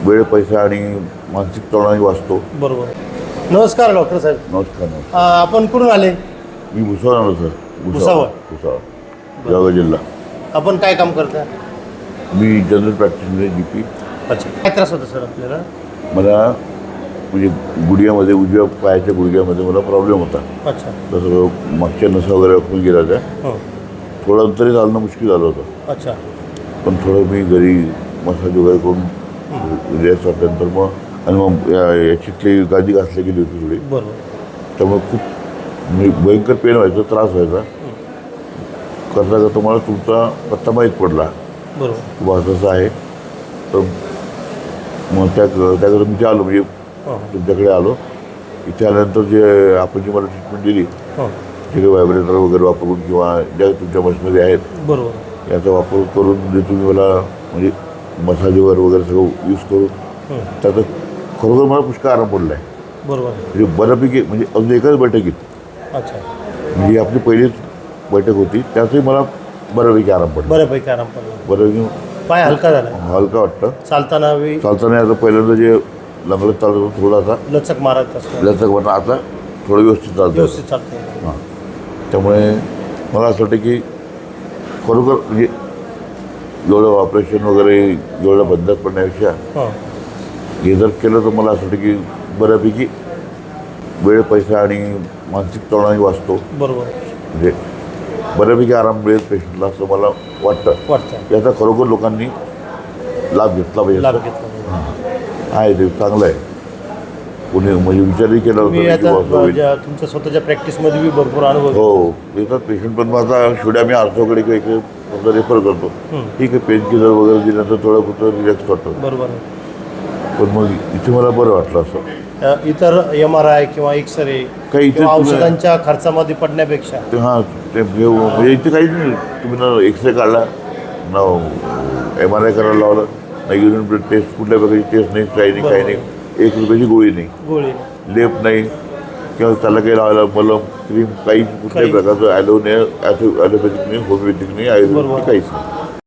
वेळ पैसा आणि मानसिक तणावही वाचतो. बरोबर. नमस्कार डॉक्टर साहेब. नमस्कार. नमस्कार. आपण कुठून आले? मी भुसावळ आलो सर. भुसावळ. जळगाव जिल्हा. आपण काय काम करता? मी जनरल प्रॅक्टिशनर GP. अच्छा. काय त्रास होता सर आपल्याला? मला म्हणजे गुडघ्यामध्ये उजव्या पायाच्या गुडघ्यामध्ये मला प्रॉब्लेम होता. अच्छा. तसं मागच्या नसा वगैरे ओपन गेल्या होत्या. हो. थोडं अंतरी चालणं मुश्किल झालं होतं. अच्छा. पण थोडं मी घरी मसाज वगैरे करून रिलॅक्स वाटल्यानंतर मग आणि मग याच्यातली गादी घासली गेली होती थोडी. बरोबर. त्यामुळे खूप म्हणजे भयंकर पेन व्हायचा, त्रास व्हायचा. करता करता मला तुमचा पत्ता माहीत पडला. बरोबर. किंवा असं आहे. तर मग त्याकडे मी आलो, म्हणजे तुमच्याकडे आलो. इथे आल्यानंतर जे आपण जी मला ट्रीटमेंट दिली, जे काही व्हायब्रेटर वगैरे वापरून किंवा ज्या तुमच्या मशिनरी आहेत, बरोबर, याचा वापर करून जे तुम्ही मला म्हणजे मसाजवर वगैरे सगळं यूज करून त्याचा खरोखर मला पुष्कळ आराम पडला आहे. बरोबर. म्हणजे बऱ्यापैकी म्हणजे अजून एकाच बैठकीत, अच्छा, म्हणजे आपली पहिलीच बैठक होती, त्यातही मला बऱ्यापैकी आराम पडला. बऱ्यापैकी आराम पडला. बऱ्यापैकी पाय हलका झाला. हलका वाटतं. चालताना आता पहिल्यांदा जे लंगडत चालतो थोडासा लचक मारत असतो. लचक वाटतं, आता थोडं व्यवस्थित चालतं. हां. त्यामुळे मला असं वाटतं की खरोखर म्हणजे एवढं ऑपरेशन वगैरे एवढं बंधक पडण्यापेक्षा हे जर केलं तर मला असं वाटतं की बऱ्यापैकी वेळ पैसा आणि मानसिक तणावही वाचतो. बरोबर. म्हणजे बऱ्यापैकी आराम मिळेल पेशंटला असं मला वाटतं. याचा खरोखर लोकांनी लाभ घेतला पाहिजे. आहे ते चांगलं आहे. कोणी म्हणजे विचारही केला होता. तुमच्या स्वतःच्या प्रॅक्टिसमध्ये बी भरपूर अनुभव. हो, येतात पेशंट. पण माझा शेवटी आम्ही आर्थोकडे किंवा समजा रेफर करतो. ठीक आहे, पेन किलर वगैरे दिल्यानंतर थोडं कुठं रिलॅक्स वाटतं. बरोबर. पण मग इथे मला बरं वाटलं असं. इतर MRI किंवा एक्सरे काही इथे औषधांच्या खर्चामध्ये पडण्यापेक्षा हां, ते म्हणजे इथे काहीच नाही. तुम्ही ना एक्सरे काढला ना MRI करायला लावलं ना, युरिन ब्लड टेस्ट कुठल्या प्रकारची टेस्ट नाही, काही नाही, काही नाही. 1 रुपयाची गोळी नाही, लेप नाही किंवा त्याला काही लावायला मलम क्रीम काही कुठल्याही प्रकारचं ॲलोपॅथिक नाही, होमिओपॅथिक नाही, आयुर्वेदिक काहीच नाही.